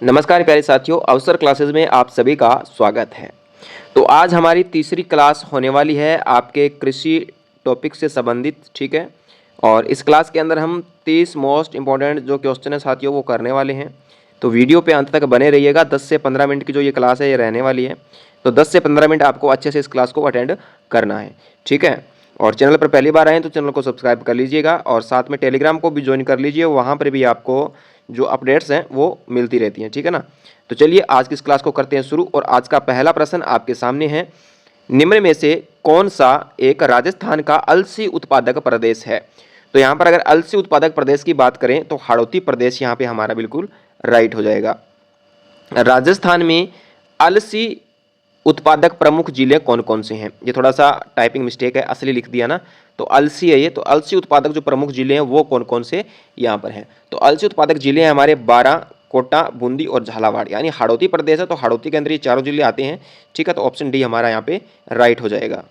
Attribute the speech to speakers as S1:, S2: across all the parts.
S1: नमस्कार प्यारे साथियों, अवसर क्लासेस में आप सभी का स्वागत है। तो आज हमारी तीसरी क्लास होने वाली है आपके कृषि टॉपिक से संबंधित, ठीक है। और इस क्लास के अंदर हम 30 मोस्ट इंपॉर्टेंट जो क्वेश्चन है साथियों वो करने वाले हैं। तो वीडियो पे अंत तक बने रहिएगा। 10 से 15 मिनट की जो ये क्लास है ये रहने वाली है। तो 10 से 15 मिनट आपको अच्छे से इस क्लास को अटेंड करना है, ठीक है। और चैनल पर पहली बार आए तो चैनल को सब्सक्राइब कर लीजिएगा और साथ में टेलीग्राम को भी ज्वाइन कर लीजिए। वहाँ पर भी आपको जो अपडेट्स हैं वो मिलती रहती हैं, ठीक है ना। तो चलिए आज की इस क्लास को करते हैं शुरू। और आज का पहला प्रश्न आपके सामने है, निम्न में से कौन सा एक राजस्थान का अलसी उत्पादक प्रदेश है। तो यहाँ पर अगर अलसी उत्पादक प्रदेश की बात करें तो हाड़ौती प्रदेश यहाँ पे हमारा बिल्कुल राइट हो जाएगा। राजस्थान में अलसी उत्पादक प्रमुख जिले कौन कौन से हैं। ये थोड़ा सा टाइपिंग मिस्टेक है, असली लिख दिया ना, तो अलसी है ये। तो अलसी उत्पादक जो प्रमुख जिले हैं वो कौन कौन से यहाँ पर हैं। तो अलसी उत्पादक जिले हैं हमारे बारां, कोटा, बूंदी और झालावाड़, यानी हाड़ौती प्रदेश है तो हाड़ौती के अंदर ये चारों जिले आते हैं, ठीक है। तो ऑप्शन डी हमारा यहाँ पे राइट हो जाएगा।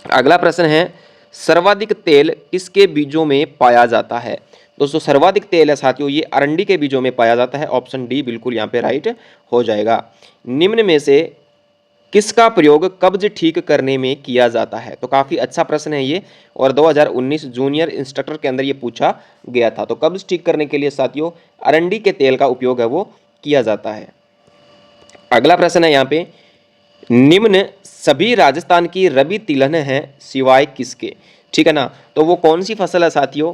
S1: अगला प्रश्न है, सर्वाधिक तेल किसके बीजों में पाया जाता है। दोस्तों सर्वाधिक तेल है साथियों ये अरंडी के बीजों में पाया जाता है। ऑप्शन डी बिल्कुल यहाँ पे राइट हो जाएगा। निम्न में से किसका प्रयोग कब्ज ठीक करने में किया जाता है। तो काफ़ी अच्छा प्रश्न है ये और 2019 जूनियर इंस्ट्रक्टर के अंदर ये पूछा गया था। तो कब्ज ठीक करने के लिए साथियों अरंडी के तेल का उपयोग है वो किया जाता है। अगला प्रश्न है यहाँ पे, निम्न सभी राजस्थान की रबी तिलहन है सिवाय किसके, ठीक है ना। तो वो कौन सी फसल है साथियों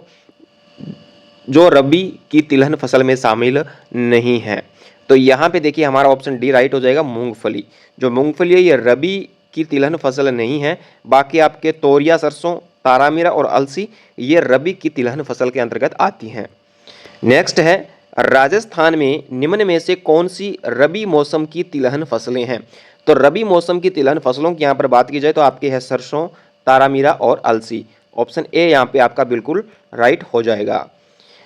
S1: जो रबी की तिलहन फसल में शामिल नहीं है। तो यहाँ पे देखिए हमारा ऑप्शन डी राइट हो जाएगा, मूंगफली। जो मूंगफली है ये रबी की तिलहन फसल नहीं है। बाकी आपके तोरिया, सरसों, तारामीरा और अलसी ये रबी की तिलहन फसल के अंतर्गत आती हैं। नेक्स्ट है, राजस्थान में निम्न में से कौन सी रबी मौसम की तिलहन फसलें हैं। तो रबी मौसम की तिलहन फसलों की यहाँ पर बात की जाए तो आपके है सरसों, तारामीरा और अलसी। ऑप्शन ए यहाँ पे आपका बिल्कुल राइट हो जाएगा।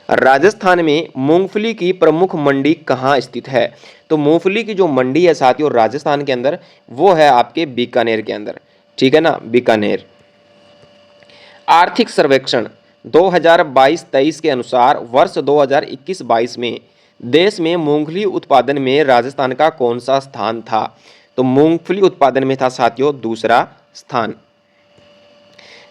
S1: राजस्थान में मूंगफली की प्रमुख मंडी कहाँ स्थित है। तो मूंगफली की जो मंडी है साथियों राजस्थान के अंदर वो है आपके बीकानेर के अंदर, ठीक है ना, बीकानेर। आर्थिक सर्वेक्षण 2022-23 के अनुसार वर्ष 2021-22 में देश में मूंगफली उत्पादन में राजस्थान का कौन सा स्थान था। तो मूंगफली उत्पादन में था साथियों दूसरा स्थान।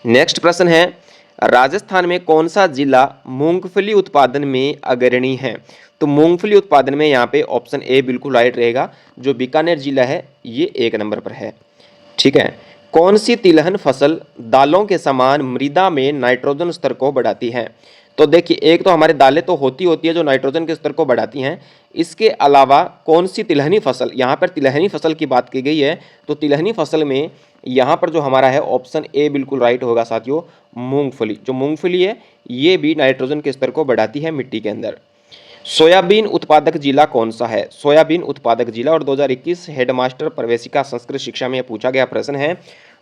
S1: नेक्स्ट प्रश्न है, राजस्थान में कौन सा जिला मूंगफली उत्पादन में अग्रणी है। तो मूंगफली उत्पादन में यहाँ पे ऑप्शन ए बिल्कुल राइट रहेगा। जो बीकानेर जिला है ये 1 नंबर पर है, ठीक है। कौन सी तिलहन फसल दालों के समान मृदा में नाइट्रोजन स्तर को बढ़ाती है। तो देखिए एक तो हमारे दालें तो होती है जो नाइट्रोजन के स्तर को बढ़ाती हैं। इसके अलावा कौन सी तिलहनी फसल, यहाँ पर तिलहनी फसल की बात की गई है। तो तिलहनी फसल में यहाँ पर जो हमारा है ऑप्शन ए बिल्कुल राइट होगा साथियों, मूंगफली। जो मूंगफली है ये भी नाइट्रोजन के स्तर को बढ़ाती है मिट्टी के अंदर। सोयाबीन उत्पादक जिला कौन सा है। सोयाबीन उत्पादक जिला, और 2021 हेडमास्टर प्रवेशिका संस्कृत शिक्षा में पूछा गया प्रश्न है।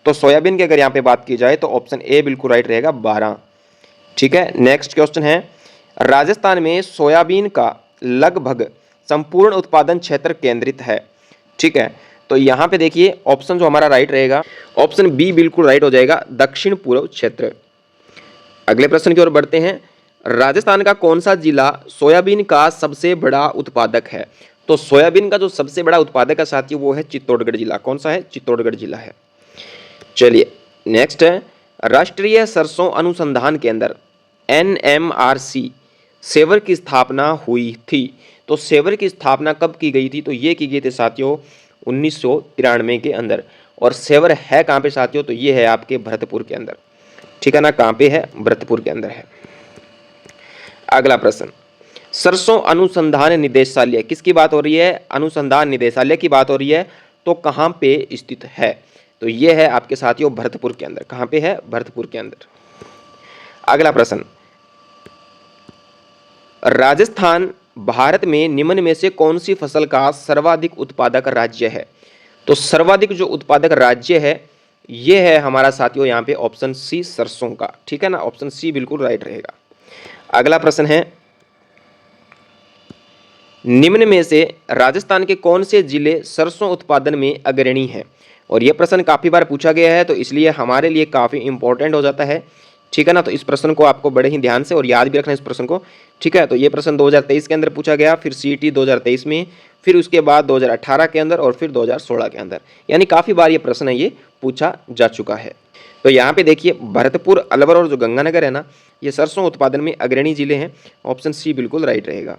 S1: तो सोयाबीन की अगर यहाँ पे बात की जाए तो ऑप्शन ए बिल्कुल राइट रहेगा, 12, ठीक है। नेक्स्ट क्वेश्चन है, राजस्थान में सोयाबीन का लगभग संपूर्ण उत्पादन क्षेत्र केंद्रित है, ठीक है। तो यहाँ पे देखिए ऑप्शन जो हमारा राइट रहेगा ऑप्शन बी बिल्कुल राइट हो जाएगा, दक्षिण पूर्व क्षेत्र। अगले प्रश्न की ओर बढ़ते हैं, राजस्थान का कौन सा जिला सोयाबीन का सबसे बड़ा उत्पादक है। तो सोयाबीन का जो सबसे बड़ा उत्पादक है साथियों वो है चित्तौड़गढ़ जिला। कौन सा है, चित्तौड़गढ़ जिला है। चलिए नेक्स्ट है, राष्ट्रीय सरसों अनुसंधान केंद्र NMRC सेवर की स्थापना हुई थी। तो सेवर की स्थापना कब की गई थी। तो ये की गई थी साथियों 1993 के अंदर। और सेवर है कहाँ पे साथियों, तो ये है आपके भरतपुर के अंदर, ठीक है ना। कहाँ पे है, भरतपुर के अंदर है। अगला प्रश्न, सरसों अनुसंधान निदेशालय किसकी बात हो रही है, अनुसंधान निदेशालय की बात हो रही है। तो कहाँ पे स्थित है, तो ये है आपके साथियों भरतपुर के अंदर। कहाँ पे है, भरतपुर के अंदर। अगला प्रश्न, राजस्थान भारत में निम्न में से कौन सी फसल का सर्वाधिक उत्पादक राज्य है। तो सर्वाधिक जो उत्पादक राज्य है ये है हमारा साथियों यहाँ पे ऑप्शन सी, सरसों का, ठीक है ना। ऑप्शन सी बिल्कुल राइट रहेगा। अगला प्रश्न है, निम्न में से राजस्थान के कौन से जिले सरसों उत्पादन में अग्रणी हैं। और यह प्रश्न काफ़ी बार पूछा गया है तो इसलिए हमारे लिए काफ़ी इंपॉर्टेंट हो जाता है ठीक है ना। तो इस प्रश्न को आपको बड़े ही ध्यान से और याद भी रखना इस प्रश्न को, ठीक है। तो ये प्रश्न 2023 के अंदर पूछा गया, फिर CET 2023 में, फिर उसके बाद 2018 के अंदर और फिर 2016 के अंदर, यानी काफ़ी बार ये प्रश्न है ये पूछा जा चुका है। तो यहाँ पे देखिए भरतपुर, अलवर और जो गंगानगर है ना, ये सरसों उत्पादन में अग्रणी जिले हैं। ऑप्शन सी बिल्कुल राइट रहेगा।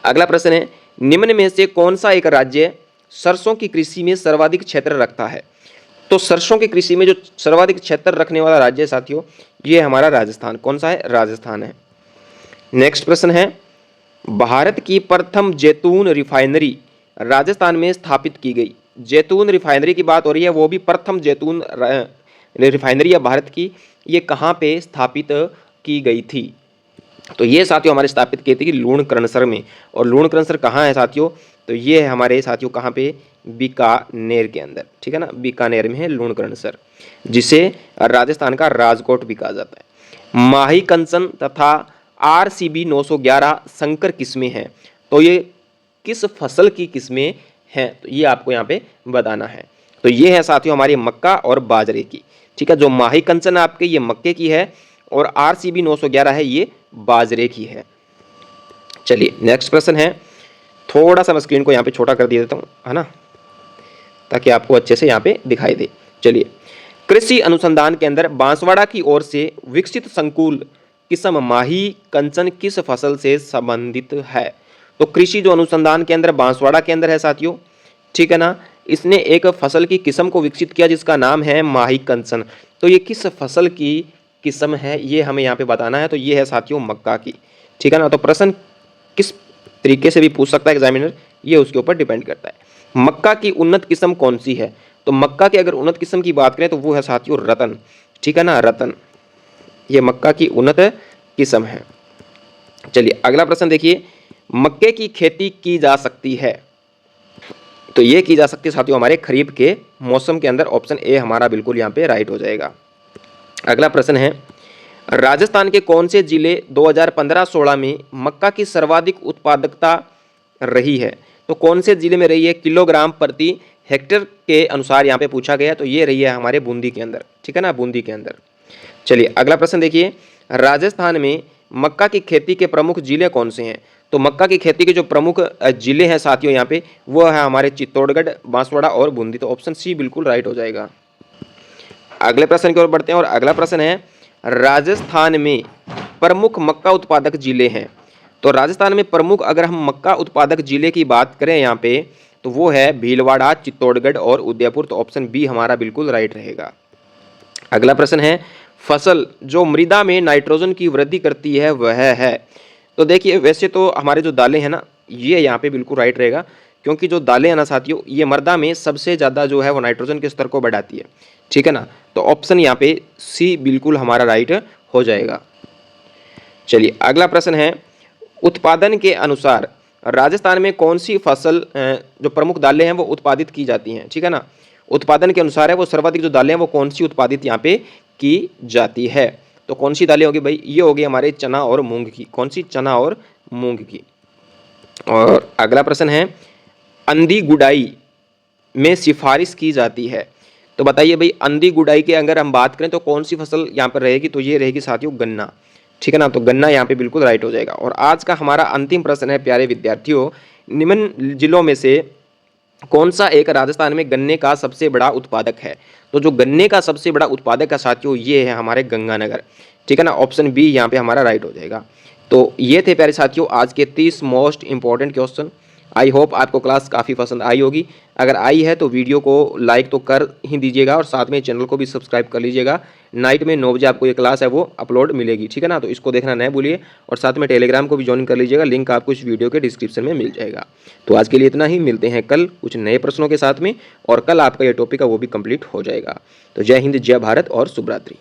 S1: अगला प्रश्न है, निम्न में से कौन सा एक राज्य सरसों की कृषि में सर्वाधिक क्षेत्र रखता है? तो सरसों की कृषि में जो सर्वाधिक क्षेत्र रखने वाला राज्य है साथियों, ये हमारा राजस्थान। कौन सा है? राजस्थान है। नेक्स्ट प्रश्न है, भारत की प्रथम जैतून रिफाइनरी राजस्थान में स्थापित की गई। जैतून रिफाइनरी की बात हो रही है, वो भी प्रथम जैतून रिफाइनरी है भारत की, ये कहाँ पे स्थापित की गई थी? तो ये साथियों हमारे स्थापित की थी लूणकरणसर में। और लूणकरणसर कहाँ है साथियों? तो ये है हमारे साथियों कहाँ पे? बीकानेर के अंदर, ठीक है ना। बीकानेर में है लूणकरणसर, जिसे राजस्थान का राजकोट भी कहा जाता है। माही कंचन तथा RCB 911 संकर किस्में हैं। तो ये किस फसल की किस्में हैं? तो ये आपको यहाँ पे बताना है। तो ये है साथियों हमारी मक्का और बाजरे की, ठीक है। जो माही कंचन आपके ये मक्के की है और RCB 911 है ये बाजरे की है। चलिए नेक्स्ट प्रश्न है, थोड़ा सा मैं स्क्रीन को यहाँ पे छोटा कर दिया देता हूँ, है ना, ताकि आपको अच्छे से यहाँ पे दिखाई दे। चलिए, कृषि अनुसंधान केंद्र बांसवाड़ा की ओर से विकसित संकुल किस्म माही कंचन किस फसल से संबंधित है? तो कृषि जो अनुसंधान केंद्र बांसवाड़ा के अंदर है साथियों, ठीक है ना, इसने एक फसल की किस्म को विकसित किया जिसका नाम है माही कंचन। तो ये किस फसल की किस्म है ये हमें यहाँ पे बताना है। तो ये है साथियों मक्का की, ठीक है ना। तो प्रश्न किस तरीके से भी पूछ सकता है एग्जामिनर, ये उसके ऊपर डिपेंड करता है। मक्का की उन्नत किस्म कौन सी है? तो मक्का की अगर उन्नत किस्म की बात करें तो वो है साथियों रतन, ठीक है ना, रतन, ये मक्का की उन्नत किस्म है। चलिए अगला प्रश्न देखिए, मक्के की खेती की जा सकती है? तो ये की जा सकती है साथियों हमारे खरीफ के मौसम के अंदर। ऑप्शन ए हमारा बिल्कुल यहाँ पे राइट हो जाएगा। अगला प्रश्न है, राजस्थान के कौन से जिले 2015-16 में मक्का की सर्वाधिक उत्पादकता रही है? तो कौन से जिले में रही है किलोग्राम प्रति हेक्टेयर के अनुसार यहाँ पे पूछा गया। तो ये रही है हमारे बूंदी के अंदर, ठीक है ना, बूंदी के अंदर। चलिए अगला प्रश्न देखिए, राजस्थान में मक्का की खेती के प्रमुख जिले कौन से हैं? तो मक्का की खेती के जो प्रमुख जिले हैं साथियों यहाँ पे, वो है हमारे चित्तौड़गढ़, बांसवाड़ा और बूंदी। तो ऑप्शन सी बिल्कुल राइट हो जाएगा। अगले प्रश्न की ओर बढ़ते हैं और अगला प्रश्न है, राजस्थान में प्रमुख मक्का उत्पादक जिले हैं। तो राजस्थान में प्रमुख अगर हम मक्का उत्पादक जिले की बात करें यहाँ पे, तो वो है भीलवाड़ा, चित्तौड़गढ़ और उदयपुर। तो ऑप्शन बी हमारा बिल्कुल राइट रहेगा। अगला प्रश्न है, फसल जो मृदा में नाइट्रोजन की वृद्धि करती है वह है? तो देखिए वैसे तो हमारे जो दालें हैं ना, ये यहाँ पे बिल्कुल राइट रहेगा, क्योंकि जो दालें हैं ना साथियों, ये मृदा में सबसे ज़्यादा जो है वो नाइट्रोजन के स्तर को बढ़ाती है, ठीक है ना। तो ऑप्शन यहाँ पे सी बिल्कुल हमारा राइट हो जाएगा। चलिए अगला प्रश्न है, उत्पादन के अनुसार राजस्थान में कौन सी फसल जो प्रमुख दालें हैं वो उत्पादित की जाती हैं, ठीक है ना। उत्पादन के अनुसार है वो सर्वाधिक जो दालें हैं वो कौन सी उत्पादित यहाँ पे की जाती है? तो कौन सी दालें होगी भाई? ये होगी हमारे चना और मूंग की। कौन सी? चना और मूंग की। और अगला प्रश्न है, अंधी गुड़ाई में सिफारिश की जाती है। तो बताइए भाई, अंधी गुड़ाई के अगर हम बात करें तो कौन सी फसल यहाँ पर रहेगी? तो ये रहेगी साथियों गन्ना, ठीक है ना। तो गन्ना यहाँ पे बिल्कुल राइट हो जाएगा। और आज का हमारा अंतिम प्रश्न है प्यारे विद्यार्थियों, निम्न जिलों में से कौन सा एक राजस्थान में गन्ने का सबसे बड़ा उत्पादक है? तो जो गन्ने का सबसे बड़ा उत्पादक है साथियों, ये है हमारे गंगानगर, ठीक है ना। ऑप्शन बी यहाँ पे हमारा राइट हो जाएगा। तो ये थे प्यारे साथियों आज के 30 most important question. I hope आपको क्लास काफ़ी पसंद आई होगी। अगर आई है तो वीडियो को लाइक तो कर ही दीजिएगा और साथ में चैनल को भी सब्सक्राइब कर लीजिएगा। नाइट में 9 बजे आपको ये क्लास है वो अपलोड मिलेगी, ठीक है ना। तो इसको देखना न भूलिए और साथ में टेलीग्राम को भी ज्वाइन कर लीजिएगा, लिंक आपको इस वीडियो के डिस्क्रिप्शन में मिल जाएगा। तो आज के लिए इतना ही, मिलते हैं कल कुछ नए प्रश्नों के साथ में, और कल आपका ये टॉपिक है वो भी कंप्लीट हो जाएगा। तो जय हिंद, जय भारत और शुभ रात्रि।